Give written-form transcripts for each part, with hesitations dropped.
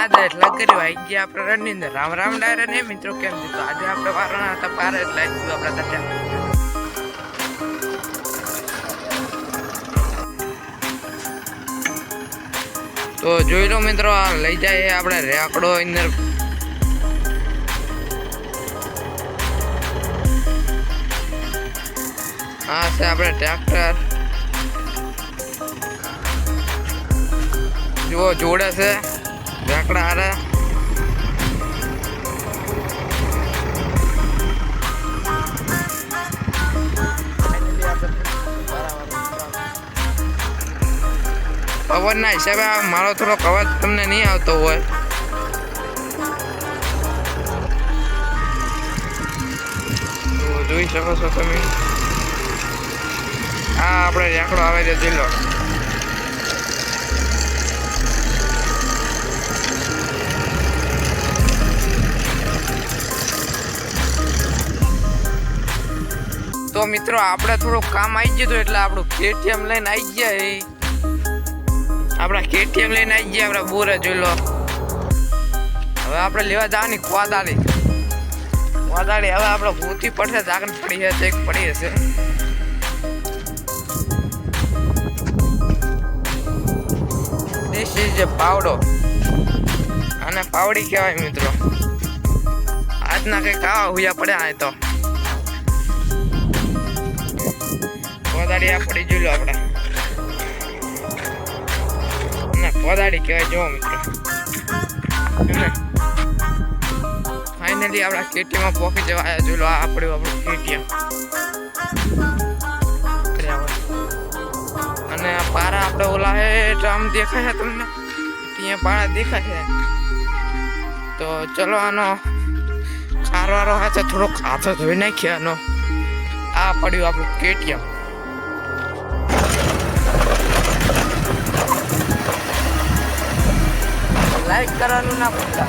યાદ એટલે કર્યું આવી ગયા આપણે રણની અંદર રામ રામ ડાયરા ને મિત્રો કેમ છે તો આજે આપણે વારણા હતા પાર એટલે આવી ગયું આપણે ત્યાં તો જોઈ લો મિત્રો લઈ જાય આપણે રેકડો અંદર આ છે આપણે ટ્રેક્ટર જો જોડે છે રેકડા હારે પવનના હિસાબે મારો થોડો અવાજ તમને નહીં આવતો હોય તો જોઈ શકો છો તમે આ આપણે રેકડો આવે છે જિલ્લો તો મિત્રો આપણે થોડું કામ આવી ગયું એટલે આપણું KTM લઈને આવી ગયા આપણા KTM લઈને આવી ગયા આપણે બોરે જોઈ લો હવે આપણે લેવા જવાની કોદાળી હવે આપણે ભૂતી પડશે જાગન પડી હશે એક પડી હશે this is a પાવડો અને પાવડી કહેવાય મિત્રો આજના કંઈક આવા હુયા પડ્યા તો કોદાળી આ પડી જોઈ લો આપણે કોદાળી કહેવાય જો મિત્રો ફાઇનલી આપણા KTMમાં પહોંચી જવા આવ્યા જોઈ લો આ પડ્યું આપણું KTM અને આ પારા આપણે ઓલા હે આમ દેખાય છે તમને ત્યાં પારા દેખાય છે તો ચલો આનો ખારવારો હાથે થોડોક હાથો ધોઈ નાખીએ આનો આ પડ્યું આપણું KTM લાઈક કરવાનું ના ભૂલતા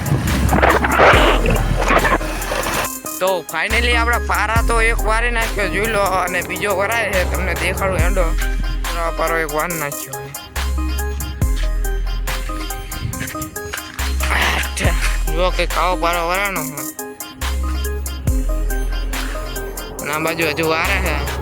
તો ફાઇનલી આપણા પારા તો એક વારે નાખ્યો જોઈ લો અને બીજો વરાય છે તમને દેખાડું હેડો પારો એક વાર નાખ્યો જો કે કાવો પારો વરાનો અને આ બાજુ હજુ વારે છે